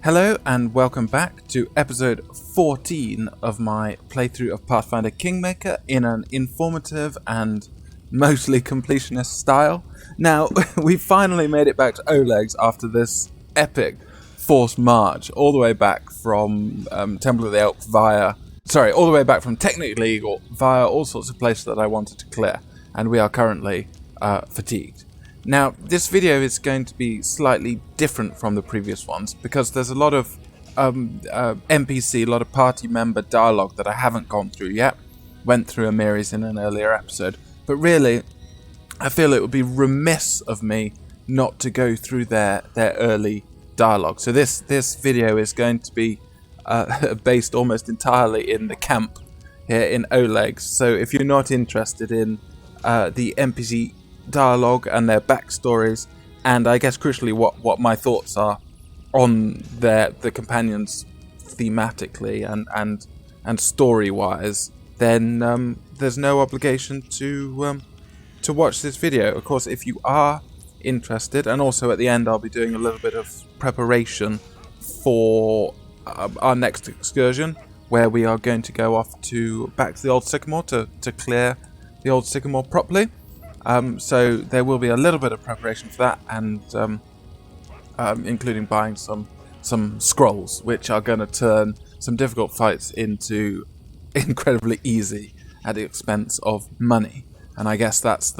Hello and welcome back to episode 14 of my playthrough of Pathfinder Kingmaker in an informative and mostly completionist style. Now, we finally made it back to Oleg's after this epic forced march all the way back from Temple of the Elk all the way back from Technically Eagle via all sorts of places that I wanted to clear, and we are currently fatigued. Now, this video is going to be slightly different from the previous ones because there's a lot of NPC, a lot of party member dialogue that I haven't gone through yet. Went through Amiri's in an earlier episode, but really, I feel it would be remiss of me not to go through their early dialogue. So this video is going to be based almost entirely in the camp here in Oleg's. So if you're not interested in the NPC dialogue and their backstories, and I guess crucially what my thoughts are on the companions thematically and story wise, then there's no obligation to watch this video. Of course, if you are interested, and also at the end I'll be doing a little bit of preparation for our next excursion, where we are going to go off back to the Old Sycamore to clear the Old Sycamore properly. So there will be a little bit of preparation for that, and including buying some scrolls, which are going to turn some difficult fights into incredibly easy at the expense of money. And I guess that's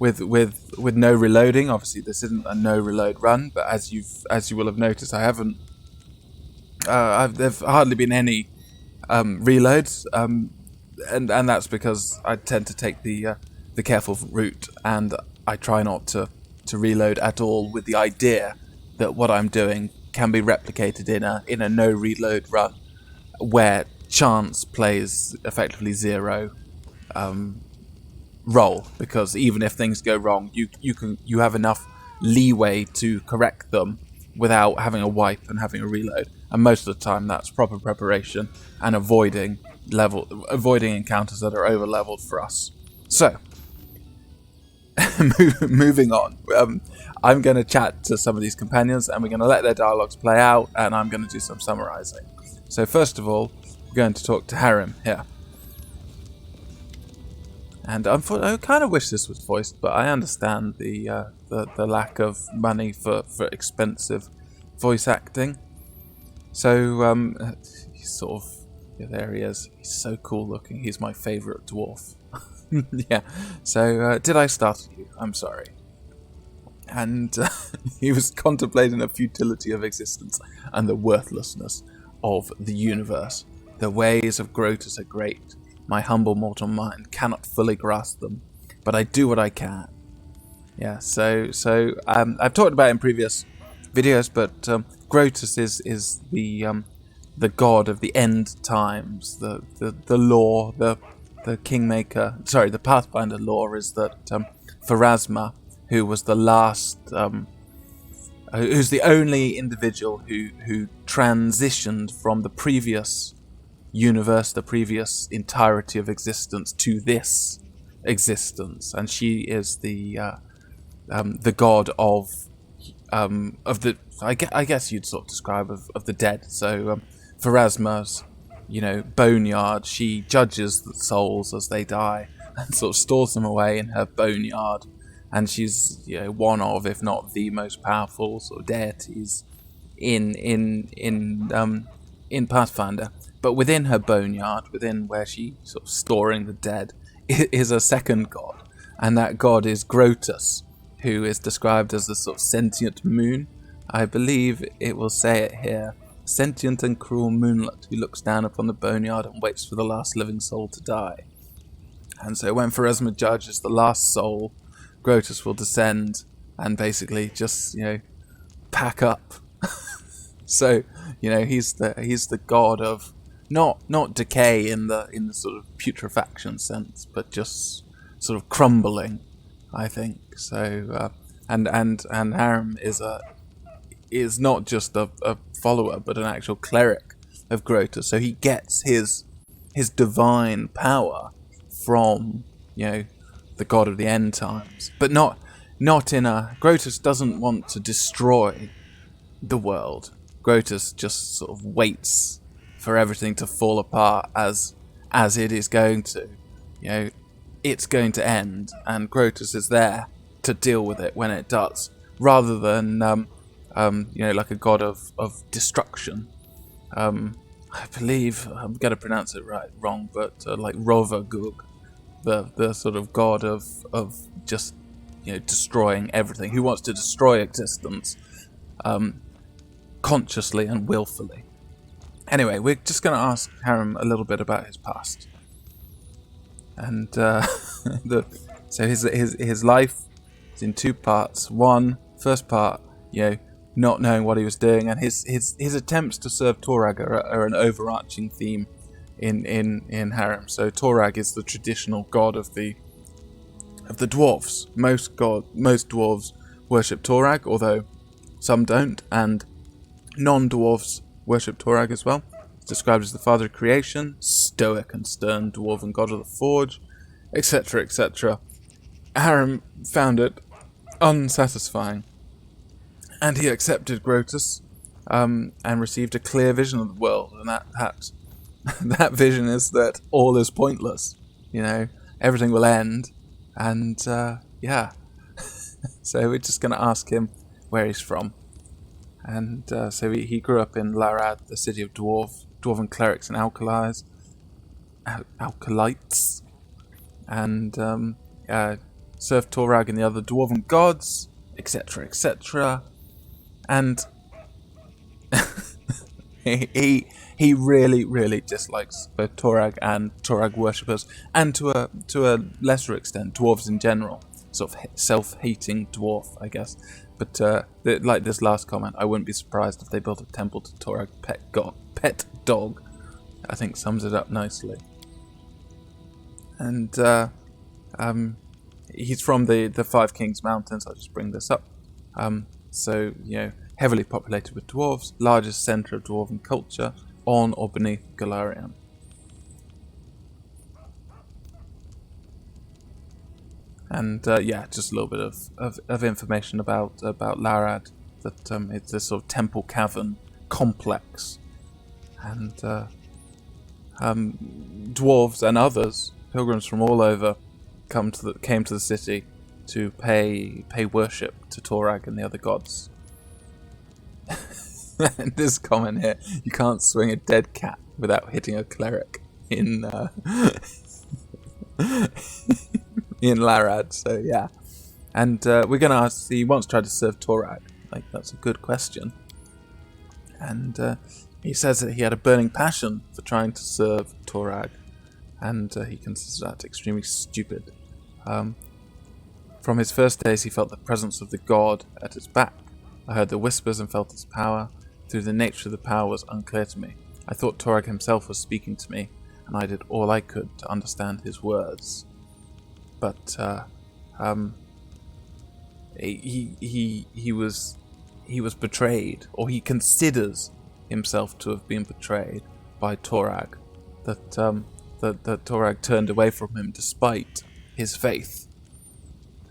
with no reloading. Obviously, this isn't a no reload run, but as you will have noticed, I haven't. There've hardly been any reloads, and that's because I tend to take the careful route, and I try not to reload at all, with the idea that what I'm doing can be replicated in a no reload run where chance plays effectively zero role, because even if things go wrong, you have enough leeway to correct them without having a wipe and having a reload, and most of the time that's proper preparation and avoiding encounters that are over leveled for us. So moving on, I'm going to chat to some of these companions, and we're going to let their dialogues play out, and I'm going to do some summarizing. So first of all, we're going to talk to Harrim here. And I kind of wish this was voiced, but I understand the lack of money for expensive voice acting. So he's sort of, there he is. He's so cool looking. He's my favourite dwarf. Yeah, so did I startle you? I'm sorry. And he was contemplating the futility of existence and the worthlessness of the universe. The ways of Grotus are great. My humble mortal mind cannot fully grasp them, but I do what I can. Yeah, so I've talked about it in previous videos, but Grotus is the god of the end times, the law, the Kingmaker, the Pathfinder lore is that Pharasma, who was the last, who's the only individual who transitioned from the previous universe, the previous entirety of existence, to this existence, and she is the god of the, I guess you'd sort of describe of the dead. So Pharasma's, boneyard, she judges the souls as they die and sort of stores them away in her boneyard, and she's one of, if not the most powerful sort of deities in Pathfinder. But within her boneyard, within where she's sort of storing the dead, is a second god, and that god is Grotus, who is described as the sort of sentient moon. I believe it will say it here. Sentient and cruel moonlet who looks down upon the boneyard and waits for the last living soul to die. And so when Pharasma judges the last soul, Grotus will descend and basically just, pack up. So, he's the god of not decay in the sort of putrefaction sense, but just sort of crumbling, I think. So and Harrim is not just a follower, but an actual cleric of Grotus. So he gets his divine power from the god of the end times, but not in a. Grotus doesn't want to destroy the world. Grotus just sort of waits for everything to fall apart as it is going to. It's going to end, and Grotus is there to deal with it when it does, rather than like a god of destruction. I believe I'm going to pronounce it wrong, but like Rovagug, the sort of god of just destroying everything, who wants to destroy existence consciously and willfully. Anyway, we're just going to ask Harrim a little bit about his past. And so his life is in two parts. First part, not knowing what he was doing, and his attempts to serve Torag are an overarching theme in Harrim. So Torag is the traditional god of the dwarves. Most dwarves worship Torag, although some don't, and non-dwarves worship Torag as well. He's described as the father of creation, stoic and stern dwarven god of the forge, etc., etc. Harrim found it unsatisfying, and he accepted Grotus and received a clear vision of the world, and that vision is that all is pointless. Everything will end, and so we're just going to ask him where he's from. And so he grew up in Larad, the city of dwarven clerics and alkalites, and served Torag and the other dwarven gods, etc., etc. And he really, really dislikes both Torag and Torag worshippers, and to a lesser extent, dwarves in general. Sort of self-hating dwarf, I guess. But like this last comment, I wouldn't be surprised if they built a temple to Torag pet dog. I think sums it up nicely. And he's from the Five Kings Mountains. I'll just bring this up. So heavily populated with dwarves, largest centre of dwarven culture on or beneath Golarion. And just a little bit of information about Larad, that it's this sort of temple cavern complex, and dwarves and others, pilgrims from all over, came to the city to pay worship to Torag and the other gods. And this comment here: you can't swing a dead cat without hitting a cleric in in Larad. So yeah, and we're gonna ask. He once tried to serve Torag. That's a good question. And he says that he had a burning passion for trying to serve Torag, and he considers that extremely stupid. From his first days, he felt the presence of the god at his back. I heard the whispers and felt its power. Through the nature of the power was unclear to me. I thought Torag himself was speaking to me, and I did all I could to understand his words. But he was betrayed, or he considers himself to have been betrayed by Torag. That Torag turned away from him despite his faith.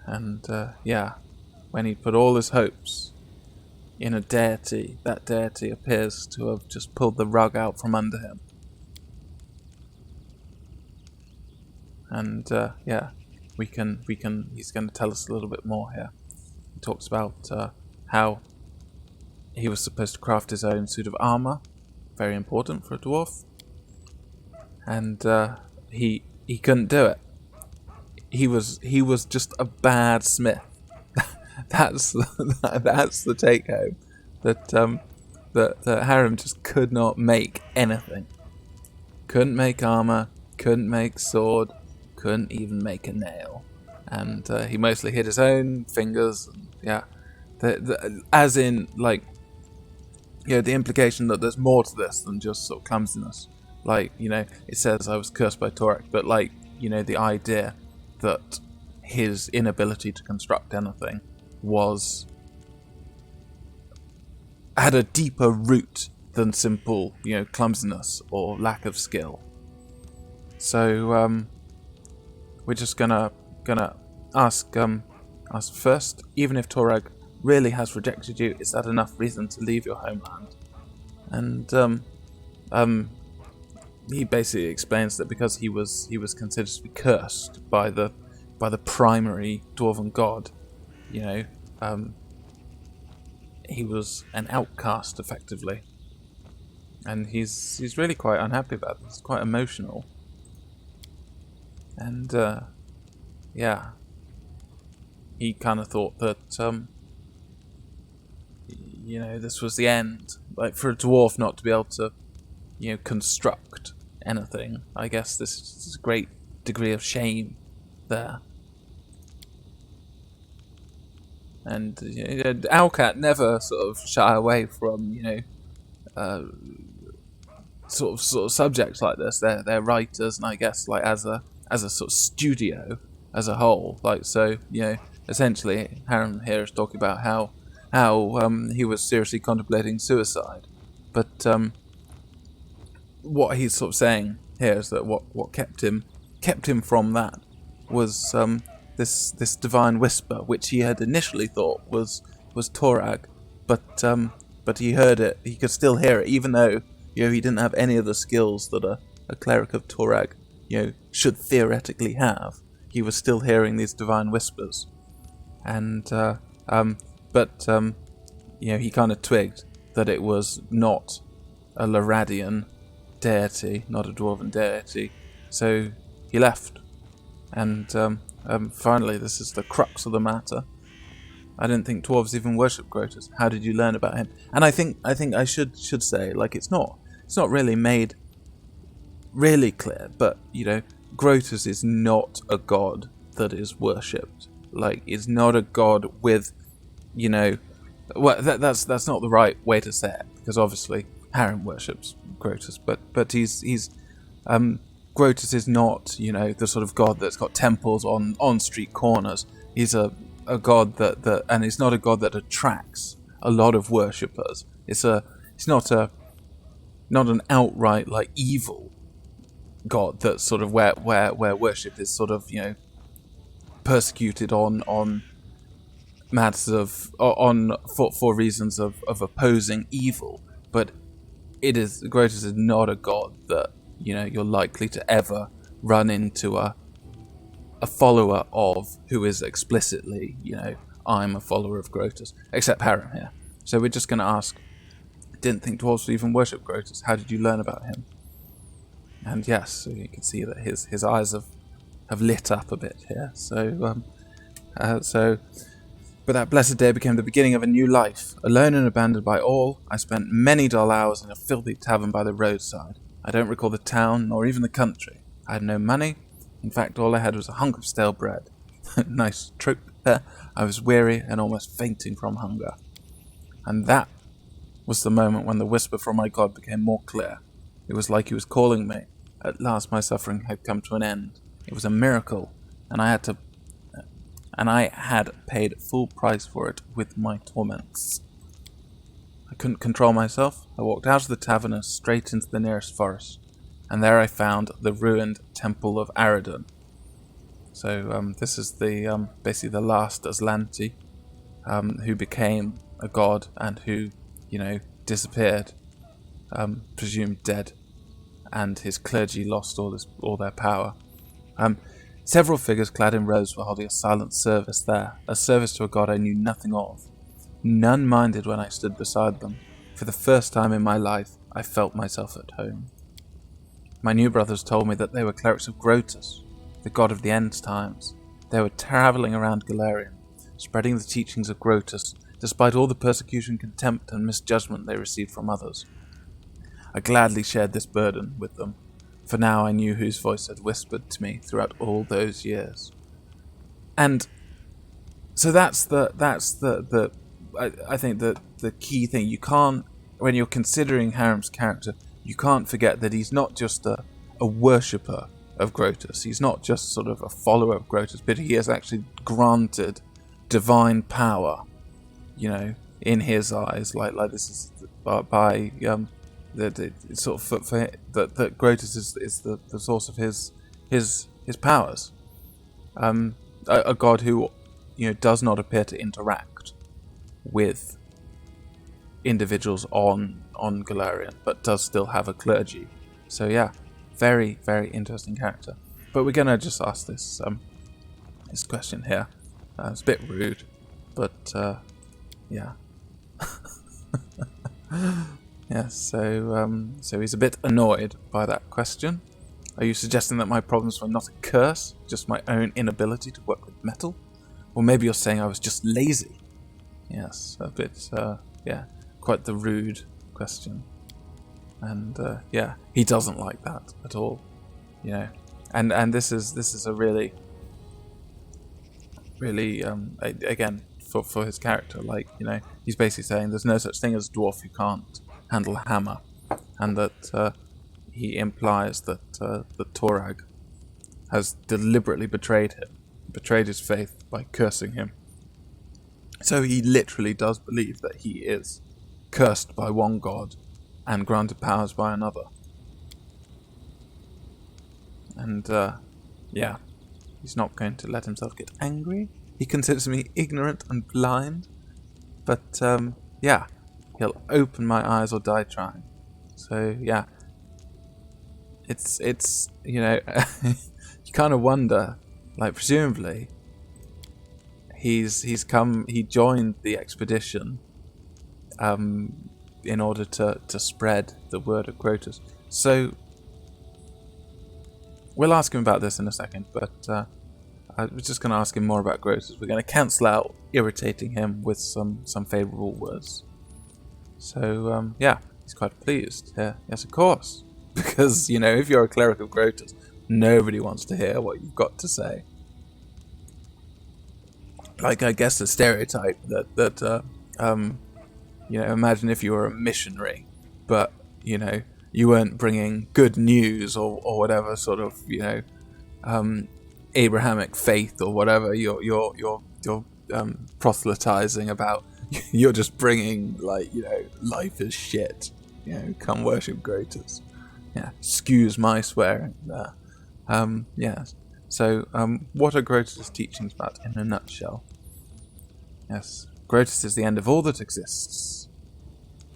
And when he put all his hopes in a deity, that deity appears to have just pulled the rug out from under him. And he's going to tell us a little bit more here. He talks about how he was supposed to craft his own suit of armor, very important for a dwarf, and he couldn't do it. He was just a bad smith. That's the take home. That Harrim just could not make anything. Couldn't make armor. Couldn't make sword. Couldn't even make a nail. And he mostly hit his own fingers. As in, the implication that there's more to this than just sort of clumsiness. It says I was cursed by Torag, but the idea that his inability to construct anything had a deeper root than simple, clumsiness or lack of skill. So we're just gonna ask first, even if Torag really has rejected you, is that enough reason to leave your homeland? And he basically explains that because he was considered to be cursed by the primary dwarven god, you know, he was an outcast effectively, and he's really quite unhappy about this. He's quite emotional, and yeah, he kind of thought that this was the end. Like, for a dwarf not to be able to construct anything, I guess this is a great degree of shame there. And Owlcat never sort of shy away from sort of subjects like this. They're writers, and I guess like as a sort of studio as a whole. Like, so essentially Harrim here is talking about how he was seriously contemplating suicide, but what he's sort of saying here is that what kept him from that was this divine whisper, which he had initially thought was Torag, but he heard it. He could still hear it, even though he didn't have any of the skills that a cleric of Torag should theoretically have. He was still hearing these divine whispers, and he kind of twigged that it was not a Loradian deity, not a dwarven deity, so he left. And finally, this is the crux of the matter. I didn't think dwarves even worship Grotus. How did you learn about him? And I think I should say, like, it's not really made really clear, but Grotus is not a god that is worshipped. Like, it's not a god with well, that's not the right way to say it, because obviously Harrim worships Grotus, but he's Grotus is not the sort of god that's got temples on street corners. He's a god that and he's not a god that attracts a lot of worshippers. It's not an outright like evil god that's sort of where worship is sort of persecuted on matters of for reasons of opposing evil. But Grotus is not a god that you're likely to ever run into a follower of who is explicitly I'm a follower of Grotus, except Harrim here. So we're just going to ask, didn't think dwarves would even worship Grotus. How did you learn about him? And yes, so you can see that his eyes have lit up a bit here. But that blessed day became the beginning of a new life. Alone and abandoned by all, I spent many dull hours in a filthy tavern by the roadside. I don't recall the town, nor even the country. I had no money. In fact, all I had was a hunk of stale bread. Nice trope there. I was weary and almost fainting from hunger. And that was the moment when the whisper from my God became more clear. It was like he was calling me. At last my suffering had come to an end. It was a miracle, and I had paid full price for it with my torments. I couldn't control myself. I walked out of the tavern and straight into the nearest forest, and there I found the ruined temple of Aridon. So this is the basically the last Aslanti, who became a god and who disappeared, presumed dead, and his clergy lost all their power. Several figures clad in robes were holding a silent service there, a service to a god I knew nothing of. None minded when I stood beside them. For the first time in my life, I felt myself at home. My new brothers told me that they were clerics of Grotus, the god of the end times. They were travelling around Galarian, spreading the teachings of Grotus, despite all the persecution, contempt, and misjudgment they received from others. I gladly shared this burden with them, for now I knew whose voice had whispered to me throughout all those years. And so that's the I think that the key thing. You can't, when you're considering Harrim's character, you can't forget that he's not just a worshipper of Grotus. He's not just sort of a follower of Grotus, but he is actually granted divine power, in his eyes. Like this is by that sort of for that Grotus is the source of his powers. A god who does not appear to interact with individuals on Galarian, but does still have a clergy. So yeah, very, very interesting character. But we're gonna just ask this question here. It's a bit rude, but yeah. Yeah, so he's a bit annoyed by that question. Are you suggesting that my problems were not a curse, just my own inability to work with metal? Or maybe you're saying I was just lazy? Yes, a bit, quite the rude question. And he doesn't like that at all, you know. And this is a really, again, for his character, like, you know, he's basically saying there's no such thing as a dwarf who can't handle a hammer, and that he implies that the Torag has deliberately betrayed his faith by cursing him. So he literally does believe that he is cursed by one god and granted powers by another. And he's not going to let himself get angry. He considers me ignorant and blind, but he'll open my eyes or die trying. So yeah, it's you know, you kind of wonder, like, presumably he joined the expedition in order to spread the word of Grotus. So we'll ask him about this in a second, but I was just going to ask him more about Grotus. We're going to cancel out irritating him with some favourable words. So he's quite pleased. Yeah, yes, of course. Because, you know, if you're a cleric of Grotus, nobody wants to hear what you've got to say. Like, I guess the stereotype that you know, imagine if you were a missionary, but, you know, you weren't bringing good news or whatever sort of, you know, Abrahamic faith or whatever you're proselytizing about. You're just bringing, like, you know, life is shit. You know, come worship Grotus. Yeah, excuse my swearing there. Yes. So, what are Grotus' teachings about in a nutshell? Yes, Grotus is the end of all that exists.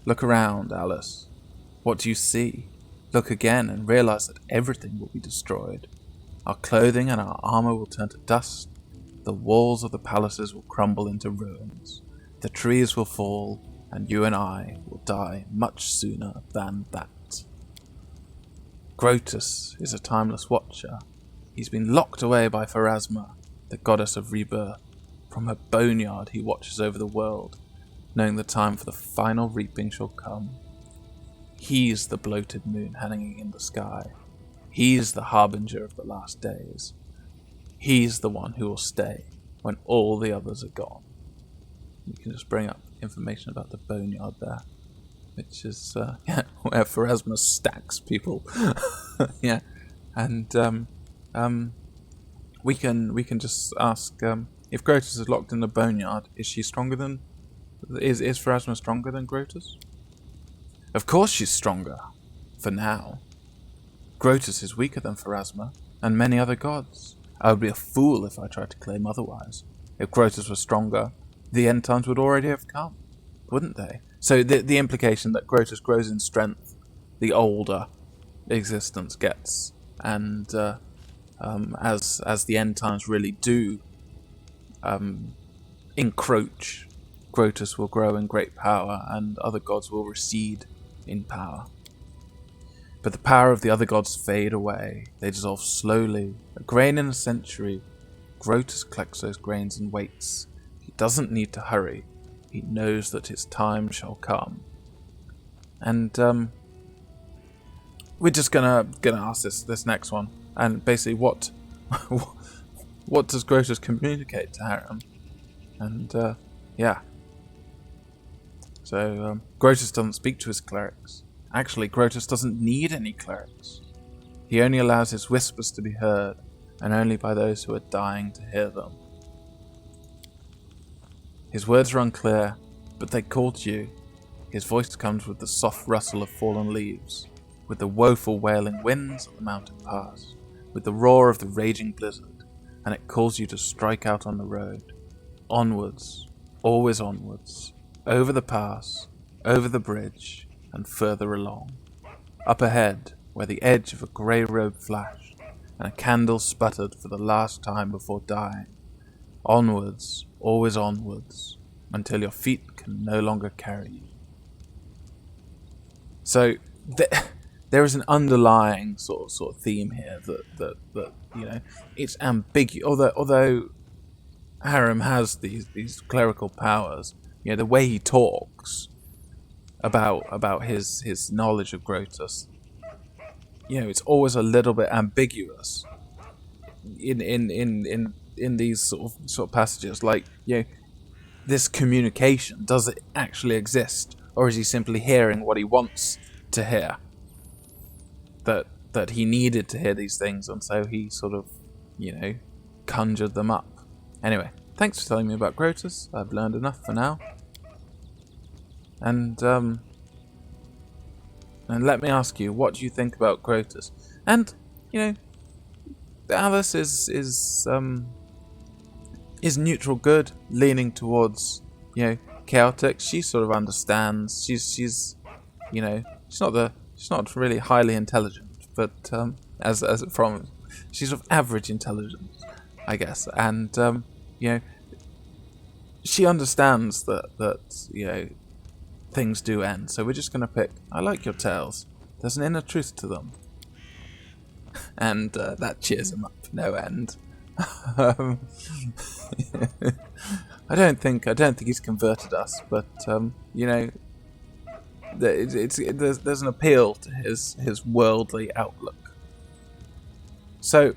Look around, Alice. What do you see? Look again and realize that everything will be destroyed. Our clothing and our armor will turn to dust. The walls of the palaces will crumble into ruins. The trees will fall, and you and I will die much sooner than that. Grotus is a timeless watcher. He's been locked away by Pharasma, the goddess of rebirth. From her boneyard he watches over the world, knowing the time for the final reaping shall come. He's the bloated moon hanging in the sky. He's the harbinger of the last days. He's the one who will stay when all the others are gone. You can just bring up information about the boneyard there, which is where Pharasma stacks people. Yeah, and we can just ask if Grotus is locked in the boneyard. Is Pharasma stronger than Grotus? Of course she's stronger. For now. Grotus is weaker than Pharasma and many other gods. I would be a fool if I tried to claim otherwise. If Grotus was stronger, the end times would already have come, wouldn't they? So the implication that Grotus grows in strength the older existence gets, and as the end times really do encroach, Grotus will grow in great power and other gods will recede in power. But the power of the other gods fade away. They dissolve slowly. A grain in a century. Grotus collects those grains and waits. He doesn't need to hurry. He knows that his time shall come. And we're just gonna ask this next one. And basically, what does Grotus communicate to Harrim? And So Grotus doesn't speak to his clerics. Actually, Grotus doesn't need any clerics. He only allows his whispers to be heard, and only by those who are dying to hear them. His words are unclear, but they call to you. His voice comes with the soft rustle of fallen leaves, with the woeful wailing winds of the mountain pass, with the roar of the raging blizzard, and it calls you to strike out on the road. Onwards, always onwards, over the pass, over the bridge, and further along. Up ahead, where the edge of a grey robe flashed, and a candle sputtered for the last time before dying. Onwards, always onwards, until your feet can no longer carry you. So there is an underlying sort of theme here that you know, it's ambiguous. Although Harrim has these clerical powers, you know, the way he talks about his knowledge of Grotus, you know, it's always a little bit ambiguous in these sort of passages. Like, you know, this communication, does it actually exist, or is he simply hearing what he wants to hear? That he needed to hear these things, and so he sort of, you know, conjured them up. Anyway, thanks for telling me about Grotus. I've learned enough for now. And let me ask you, what do you think about Grotus? And, you know, Alice is neutral good, leaning towards, you know, chaotic. She sort of understands. She's you know, she's not really highly intelligent, but she's of average intelligence, I guess. And you know, she understands that you know, things do end. So we're just gonna pick. I like your tales. There's an inner truth to them, and that cheers him up no end. I don't think he's converted us, but you know, there's an appeal to his worldly outlook. So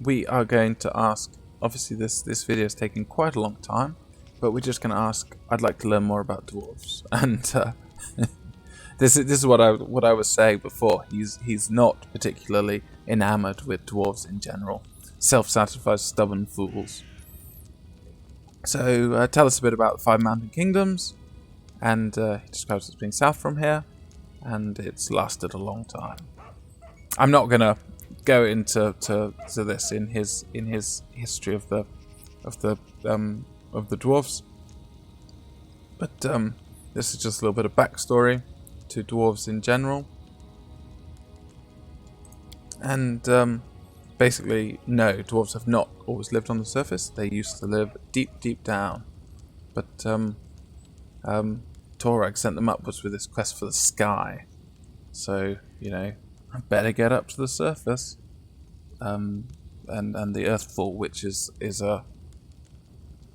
we are going to ask. Obviously, this video is taking quite a long time, but we're just going to ask. I'd like to learn more about dwarves, and this is what I was saying before. He's not particularly enamored with dwarves in general. Self-satisfied, stubborn fools. So tell us a bit about the 5 mountain kingdoms, and he describes it as being south from here, and it's lasted a long time. I'm not gonna go into this in his history of the dwarves, but this is just a little bit of backstory to dwarves in general. And basically, no, dwarves have not always lived on the surface. They used to live deep down. But Torag sent them upwards with this quest for the sky. So, you know, I better get up to the surface. And the Earthfall, which is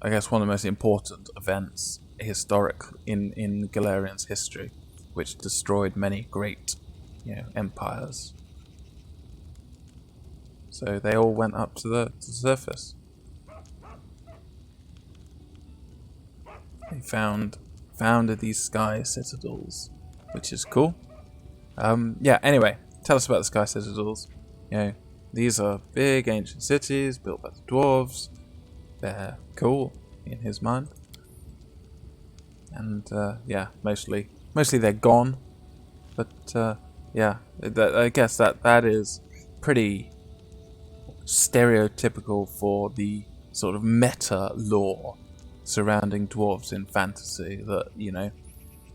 I guess one of the most important events historic in Galarian's history, which destroyed many great, you know, empires. So they all went up to the surface. They founded these sky citadels, which is cool. Yeah. Anyway, tell us about the sky citadels. You know, these are big ancient cities built by the dwarves. They're cool in his mind, and yeah, mostly they're gone. But yeah, I guess that is pretty stereotypical for the sort of meta lore surrounding dwarves in fantasy, that, you know,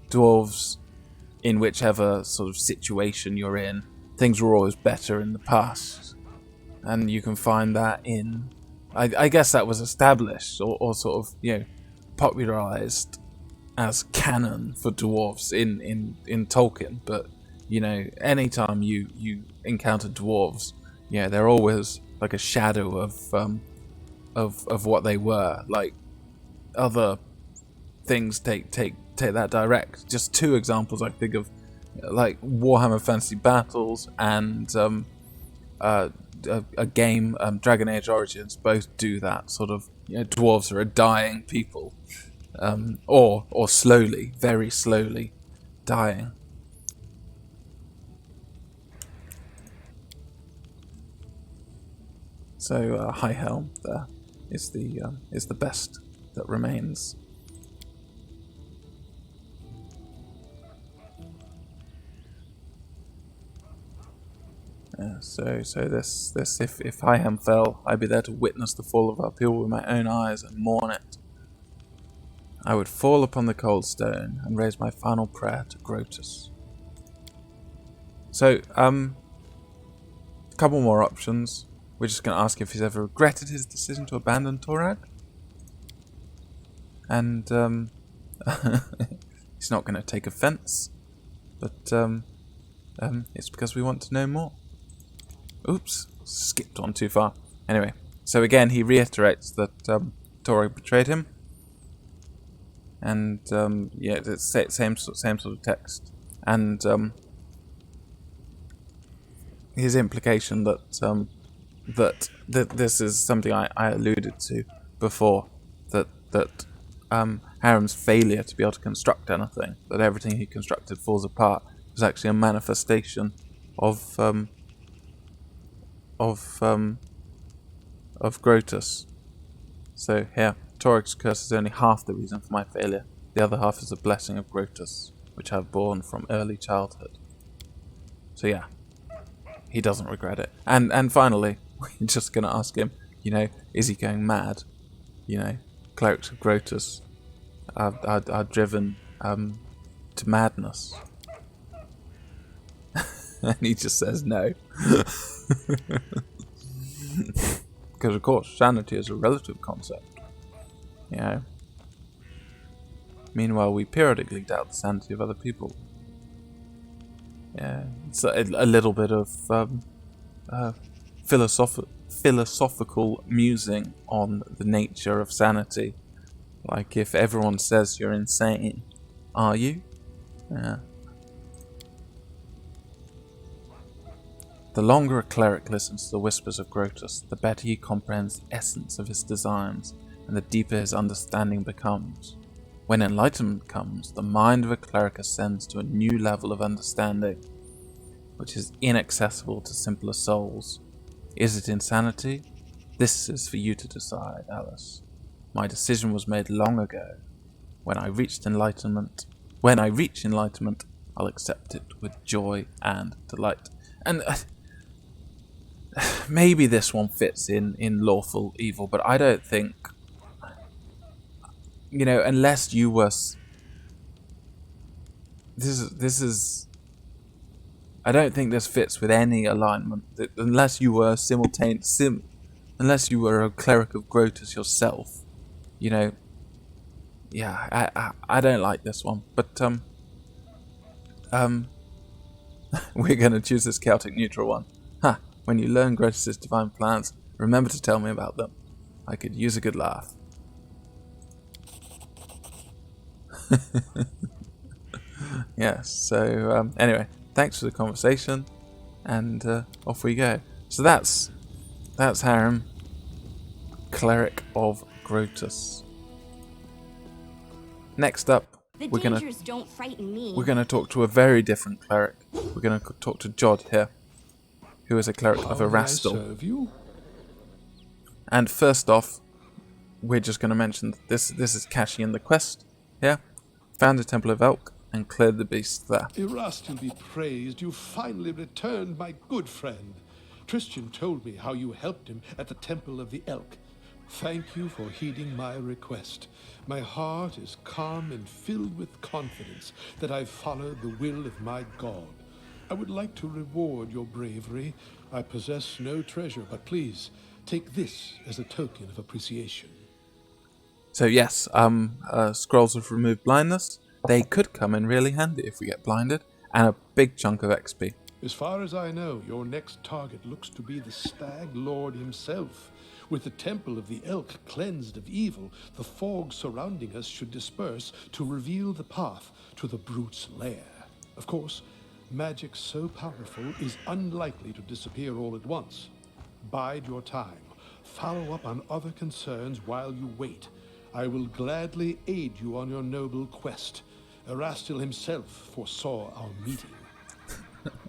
dwarves, in whichever sort of situation you're in, things were always better in the past. And you can find that in, I guess that was established or sort of, you know, popularized as canon for dwarves in Tolkien. But, you know, anytime you encounter dwarves, yeah, they're always like a shadow of what they were. Like, other things take that direct. Just 2 examples I think of, like Warhammer Fantasy Battles and a game, Dragon Age Origins, both do that sort of, you know, dwarves are a dying people, or slowly, very slowly dying. So High Helm there is the best that remains. So this if High Helm fell, I'd be there to witness the fall of our people with my own eyes and mourn it. I would fall upon the cold stone and raise my final prayer to Grotus. So, a couple more options. We're just going to ask if he's ever regretted his decision to abandon Torag. And he's not going to take offense, but it's because we want to know more. Oops, skipped on too far. Anyway, so again he reiterates that Torag betrayed him, and yeah, it's same sort of text, and his implication that that this is something I alluded to before, that Harrim's failure to be able to construct anything, that everything he constructed falls apart, was actually a manifestation of Grotus. So here, Torag's curse is only half the reason for my failure. The other half is a blessing of Grotus, which I've borne from early childhood. So yeah, he doesn't regret it. And finally, we're just going to ask him, is he going mad? Clerics of Grotus are driven to madness. And he just says no. Because of course, sanity is a relative concept. Meanwhile, we periodically doubt the sanity of other people. Yeah, it's a little bit of philosophical musing on the nature of sanity. Like, if everyone says you're insane, are you? Yeah. The longer a cleric listens to the whispers of Grotus, the better he comprehends the essence of his designs, and the deeper his understanding becomes. When enlightenment comes, the mind of a cleric ascends to a new level of understanding, which is inaccessible to simpler souls. Is it insanity? This is for you to decide, Alice. My decision was made long ago. When I reach enlightenment, I'll accept it with joy and delight. And maybe this one fits in lawful evil, but I don't think, unless you were. This is. I don't think this fits with any alignment. Unless you were unless you were a cleric of Grotus yourself, yeah, I don't like this one. But we're gonna choose this chaotic neutral one. Ha! When you learn Grotus's divine plans, remember to tell me about them. I could use a good laugh. Yes. So anyway, thanks for the conversation, and off we go. So that's Harrim, cleric of Grotus. Next up, we're gonna talk to a very different cleric. We're gonna talk to Jhod here, who is a cleric of Erastil. And first off, we're just gonna mention that this is cashing in the quest here. Found a Temple of Elk and cleared the beast there. Erastil be praised, you finally returned, my good friend. Tristan told me how you helped him at the Temple of the Elk. Thank you for heeding my request. My heart is calm and filled with confidence that I've followed the will of my God. I would like to reward your bravery. I possess no treasure, but please, take this as a token of appreciation. So yes, scrolls of remove blindness. They could come in really handy if we get blinded, and a big chunk of XP. As far as I know, your next target looks to be the Stag Lord himself. With the Temple of the Elk cleansed of evil, the fog surrounding us should disperse to reveal the path to the brute's lair. Of course, magic so powerful is unlikely to disappear all at once. Bide your time. Follow up on other concerns while you wait. I will gladly aid you on your noble quest. Erastil himself foresaw our meeting.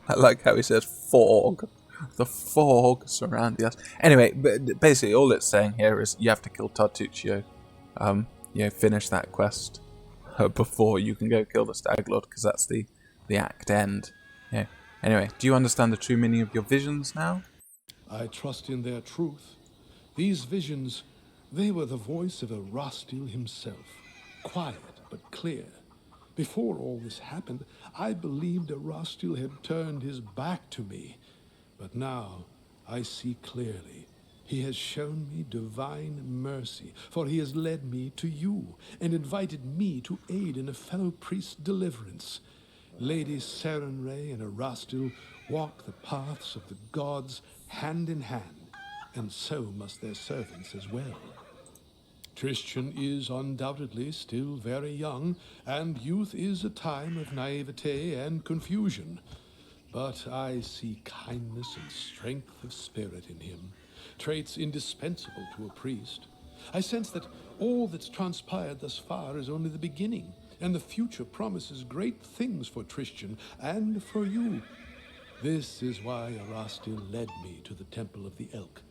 I like how he says fog. The fog surrounding us. Anyway, but basically all it's saying here is you have to kill Tartuccio. Finish that quest before you can go kill the Stag Lord, because that's the act end. Yeah. Anyway, do you understand the true meaning of your visions now? I trust in their truth. These visions, they were the voice of Erastil himself. quiet but clear. Before all this happened, I believed Erastil had turned his back to me. But now I see clearly. He has shown me divine mercy, for he has led me to you and invited me to aid in a fellow priest's deliverance. Lady Sarenrae and Erastil walk the paths of the gods hand in hand, and so must their servants as well. Tristan is undoubtedly still very young, and youth is a time of naivete and confusion. But I see kindness and strength of spirit in him, traits indispensable to a priest. I sense that all that's transpired thus far is only the beginning, and the future promises great things for Tristan and for you. This is why Erastil led me to the Temple of the Elk.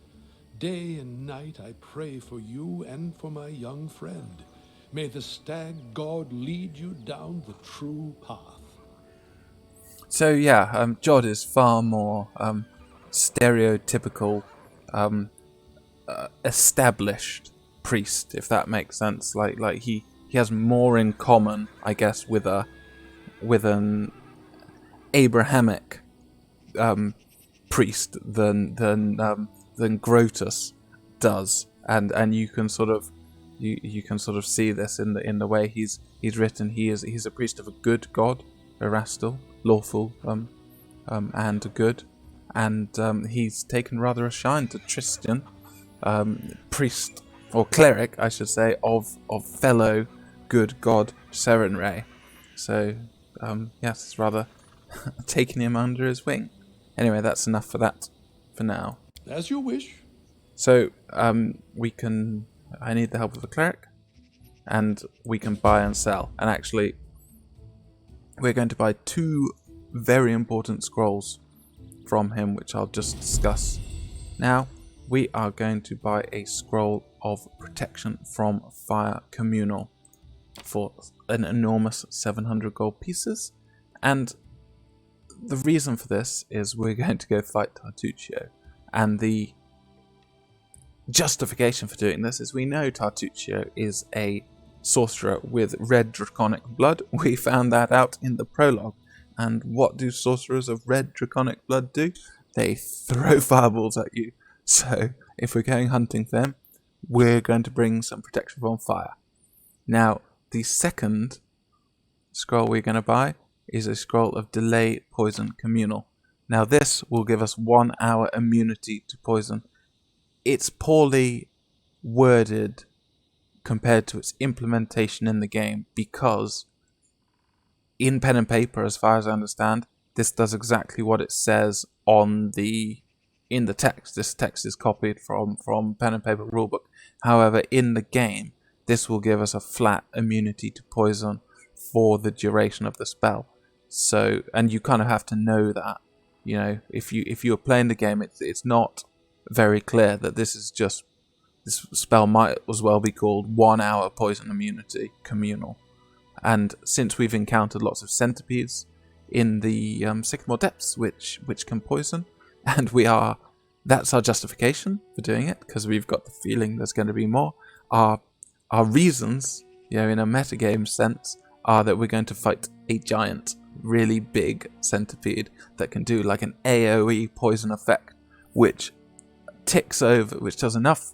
Day and night I pray for you and for my young friend. May the stag god lead you down the true path. So yeah, Jhod is far more stereotypical, established priest, if that makes sense. Like he has more in common, I guess, with an Abrahamic priest than Grotus does, and you can sort of see this in the way he's written. He's a priest of a good god, Erastil, lawful and good, and he's taken rather a shine to Tristan, priest or cleric, I should say, of fellow good god Sarenrae. So yes, it's rather taking him under his wing. Anyway, that's enough for that for now. As you wish. So I need the help of a cleric, and we can buy and sell. And actually, we're going to buy 2 very important scrolls from him, which I'll just discuss now. We are going to buy a scroll of protection from Fire Communal for an enormous 700 gold pieces. And the reason for this is we're going to go fight Tartuccio. And the justification for doing this is we know Tartuccio is a sorcerer with red draconic blood. We found that out in the prologue. And what do sorcerers of red draconic blood do? They throw fireballs at you. So if we're going hunting for them, we're going to bring some protection from fire. Now, the second scroll we're going to buy is a scroll of Delay Poison Communal. Now this will give us 1 hour immunity to poison. It's poorly worded compared to its implementation in the game, because in pen and paper, as far as I understand, this does exactly what it says in the text. This text is copied from pen and paper rulebook. However, in the game, this will give us a flat immunity to poison for the duration of the spell. So, and you kind of have to know that. You know, if you are playing the game, it's not very clear that this spell might as well be called 1 hour poison immunity communal. And since we've encountered lots of centipedes in the Sycamore depths, which can poison, and that's our justification for doing it, because we've got the feeling there's going to be more. Our reasons, in a metagame sense, are that we're going to fight a giant, really big centipede that can do like an AoE poison effect, which does enough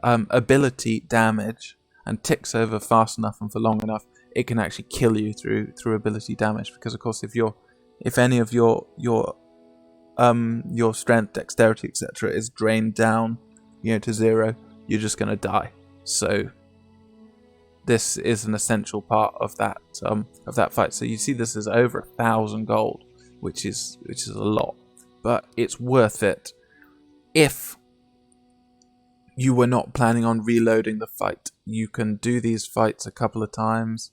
ability damage and ticks over fast enough and for long enough, it can actually kill you through ability damage. Because of course, if any of your strength, dexterity, etc. is drained down, to 0, you're just gonna die. So this is an essential part of that fight. So you see, this is over 1,000 gold, which is a lot, but it's worth it if you were not planning on reloading the fight. You can do these fights a couple of times,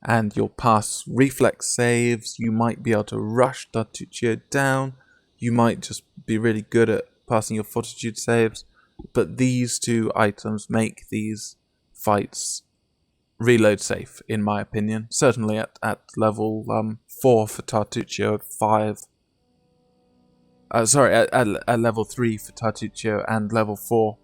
and you'll pass reflex saves. You might be able to rush Tartuccio down. You might just be really good at passing your fortitude saves. But these 2 items make these fights reload safe, in my opinion. Certainly at level 4 for Tartuccio, 5. At level 3 for Tartuccio, and level 4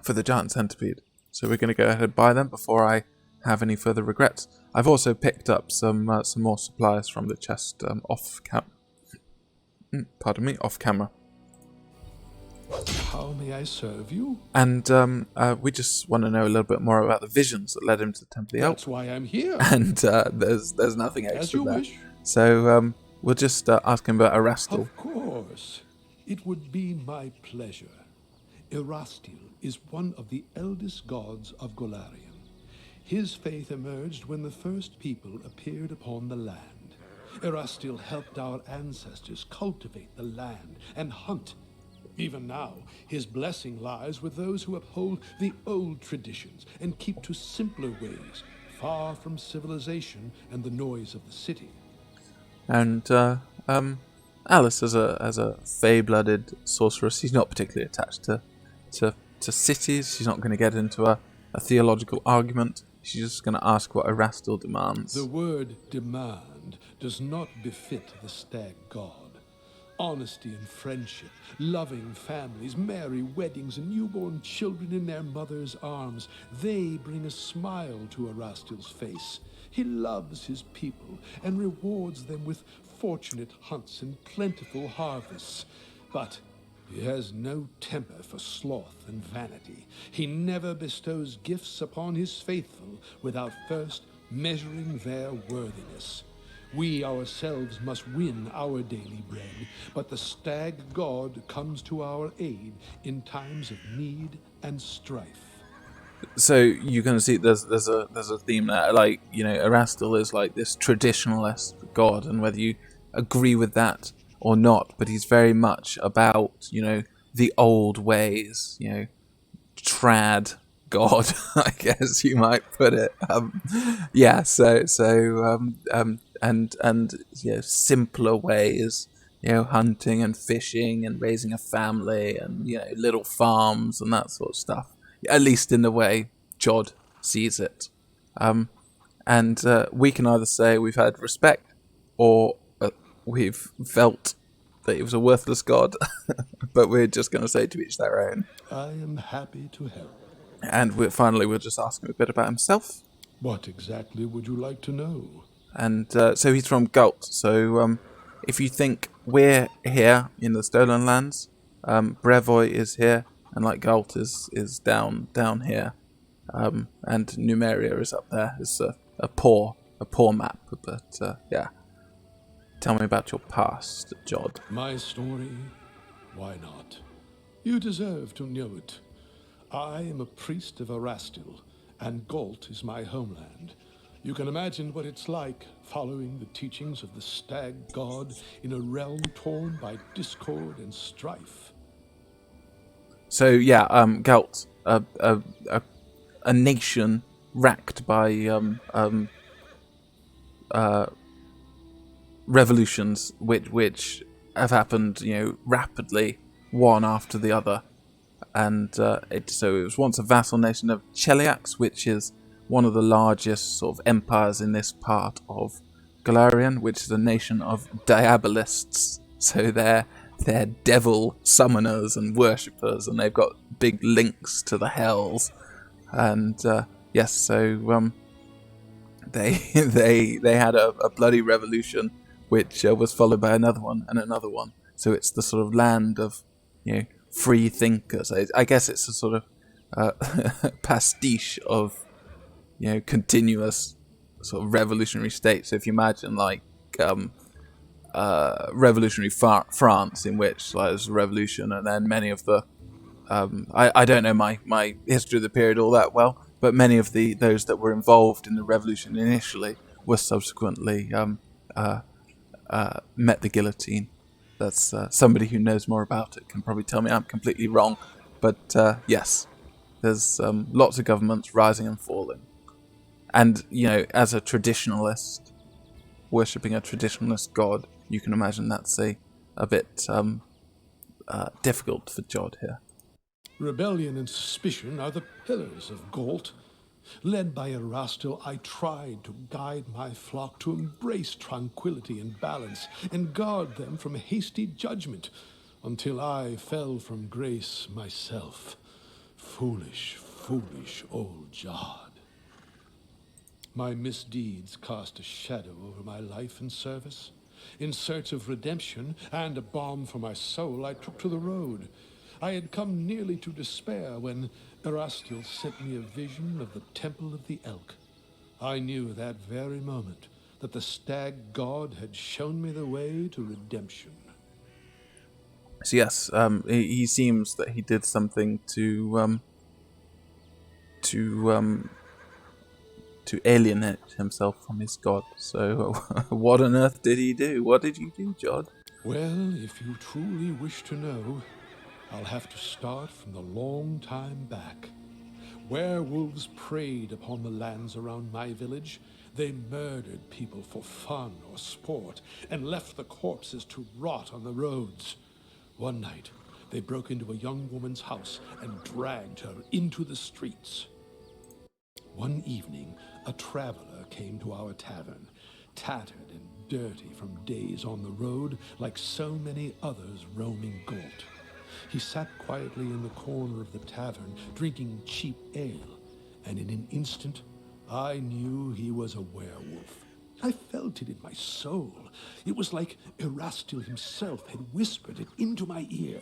for the giant centipede. So we're going to go ahead and buy them before I have any further regrets. I've also picked up some more supplies from the chest off camera. How may I serve you? And we just want to know a little bit more about the visions that led him to the Temple of the Elk. That's why I'm here. And there's nothing extra As you there. wish. So we'll just ask him about Erastil. Of course. It would be my pleasure. Erastil is one of the eldest gods of Golarion. His faith emerged when the first people appeared upon the land. Erastil helped our ancestors cultivate the land and hunt. Even now, his blessing lies with those who uphold the old traditions and keep to simpler ways, far from civilization and the noise of the city. And Alice, as a fey-blooded sorceress, she's not particularly attached to cities. She's not going to get into a theological argument. She's just going to ask what Erastil demands. The word demand does not befit the stag god. Honesty and friendship, loving families, merry weddings, and newborn children in their mother's arms, they bring a smile to Erastil's face. He loves his people and rewards them with fortunate hunts and plentiful harvests. But he has no temper for sloth and vanity. He never bestows gifts upon his faithful without first measuring their worthiness. We ourselves must win our daily bread, but the stag god comes to our aid in times of need and strife. So you're going to see there's a theme there. Like, you know, Erastil is like this traditionalist god, and whether you agree with that or not, but he's very much about, you know, the old ways, you know, trad god, I guess you might put it. And you know, simpler ways, you know, hunting and fishing and raising a family and, you know, little farms and that sort of stuff. At least in the way Jhod sees it. And we can either say we've had respect or we've felt that he was a worthless god, but we're just going to say to each their own. I am happy to help. And we'll just ask him a bit about himself. What exactly would you like to know? And so he's from Gult. So if you think we're here in the Stolen Lands, Brevoy is here, and like Gult is down here, and Numeria is up there. It's a poor map, but yeah. Tell me about your past, Jhod. My story? Why not? You deserve to know it. I am a priest of Erastil, and Gult is my homeland. You can imagine what it's like following the teachings of the stag god in a realm torn by discord and strife. So yeah, Gult, a nation racked by revolutions which have happened, you know, rapidly, one after the other, and it was once a vassal nation of Cheliax, which is one of the largest sort of empires in this part of Golarion, which is a nation of diabolists. So they're devil summoners and worshippers, and they've got big links to the hells. And yes, so they had a bloody revolution, which was followed by another one and another one. So it's the sort of land of, you know, free thinkers. I guess it's a sort of pastiche of, you know, continuous sort of revolutionary state. So if you imagine like revolutionary France, in which like, there's a revolution, and then many of the I don't know my history of the period all that well, but many of those that were involved in the revolution initially were subsequently met the guillotine. That's somebody who knows more about it can probably tell me I'm completely wrong, but yes, there's lots of governments rising and falling. And, you know, as a traditionalist, worshipping a traditionalist god, you can imagine that's a bit difficult for Jhod here. Rebellion and suspicion are the pillars of Gult. Led by Erastil, I tried to guide my flock to embrace tranquility and balance and guard them from hasty judgment, until I fell from grace myself. Foolish, foolish old Jhod. My misdeeds cast a shadow over my life and service. In search of redemption and a balm for my soul, I took to the road. I had come nearly to despair when Erastil sent me a vision of the Temple of the Elk. I knew that very moment that the stag god had shown me the way to redemption. So yes, he seems that he did something to alienate himself from his god. So what on earth did he do? What did you do, Jhod? Well, if you truly wish to know, I'll have to start from the long time back. Werewolves preyed upon the lands around my village. They murdered people for fun or sport and left the corpses to rot on the roads. One night, they broke into a young woman's house and dragged her into the streets. One evening, a traveler came to our tavern, tattered and dirty from days on the road like so many others roaming Galt. He sat quietly in the corner of the tavern, drinking cheap ale, and in an instant, I knew he was a werewolf. I felt it in my soul. It was like Erastil himself had whispered it into my ear.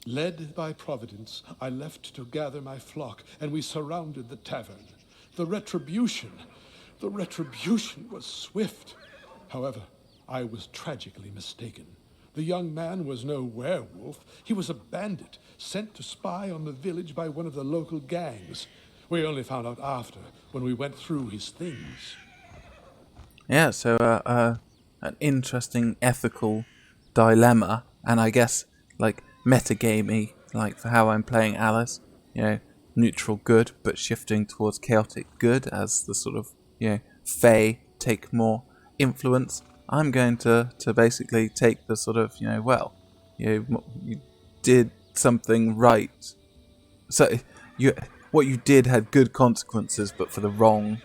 Led by Providence, I left to gather my flock, and we surrounded the tavern. The retribution was swift. However, I was tragically mistaken. The young man was no werewolf. He was a bandit, sent to spy on the village by one of the local gangs. We only found out after, when we went through his things. Yeah, so an interesting ethical dilemma, and I guess like metagamey, like for how I'm playing Alice, neutral good, but shifting towards chaotic good as the sort of Fae take more influence. I'm going to basically take the sort of you did something right, so what you did had good consequences, but for the wrong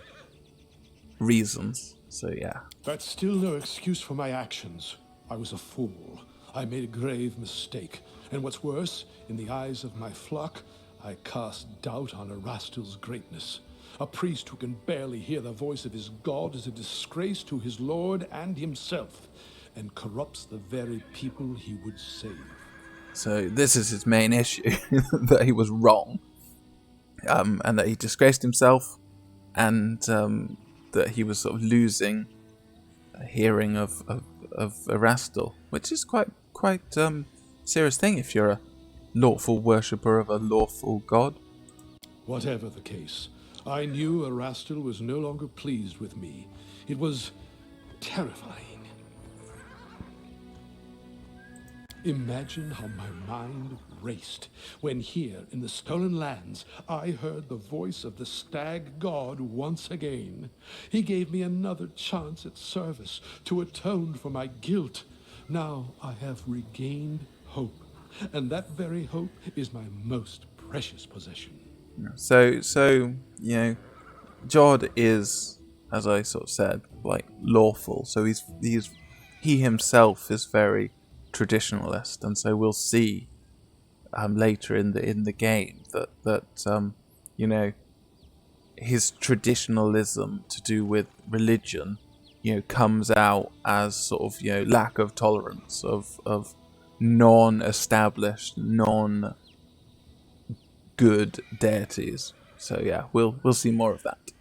reasons. So yeah. That's still no excuse for my actions. I was a fool. I made a grave mistake. And what's worse, in the eyes of my flock, I cast doubt on Erastil's greatness. A priest who can barely hear the voice of his god is a disgrace to his lord and himself, and corrupts the very people he would save. So this is his main issue, that he was wrong, and that he disgraced himself, and that he was sort of losing a hearing of Erastil, which is quite serious thing if you're a lawful worshipper of a lawful god. Whatever the case, I knew Erastil was no longer pleased with me. It was terrifying. Imagine how my mind raced when here in the stolen lands I heard the voice of the stag god once again. He gave me another chance at service to atone for my guilt. Now I have regained hope, and that very hope is my most precious possession. So Jhod is, as I sort of said, like lawful. So he himself is very traditionalist, and so we'll see later in the game that his traditionalism to do with religion comes out as sort of lack of tolerance of non-established, non-good deities. So yeah, we'll see more of that.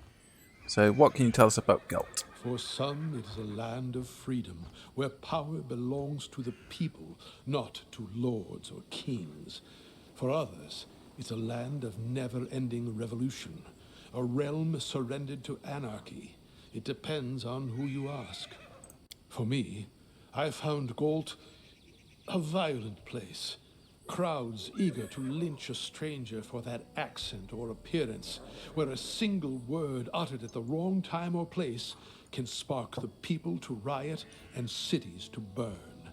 So what can you tell us about Galt? For some, it is a land of freedom, where power belongs to the people, not to lords or kings. For others, it's a land of never-ending revolution, a realm surrendered to anarchy. It depends on who you ask. For me, I found Galt a violent place. Crowds eager to lynch a stranger for that accent or appearance, where a single word uttered at the wrong time or place can spark the people to riot and cities to burn.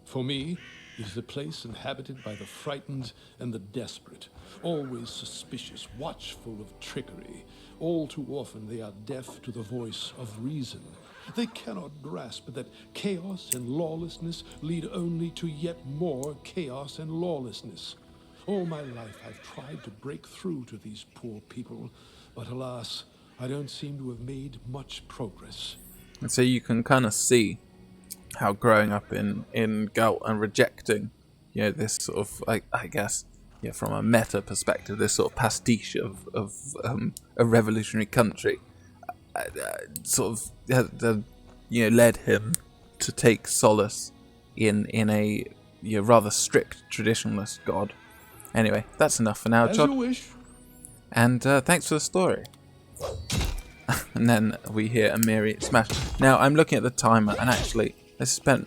For me, it is a place inhabited by the frightened and the desperate, always suspicious, watchful of trickery. All too often they are deaf to the voice of reason. They cannot grasp that chaos and lawlessness lead only to yet more chaos and lawlessness. All my life I've tried to break through to these poor people, But alas, I don't seem to have made much progress. And so you can kind of see how growing up in Galt and rejecting, this sort of, I guess, from a meta perspective, this sort of pastiche of a revolutionary country, sort of, led him to take solace in a rather strict traditionalist god. Anyway, that's enough for now, As you Jhod. wish. And thanks for the story. And then we hear Amiri smash. Now I'm looking at the timer, and actually, this has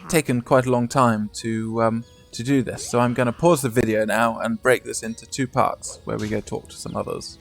taken quite a long time to do this. So I'm going to pause the video now and break this into 2 parts, where we go talk to some others.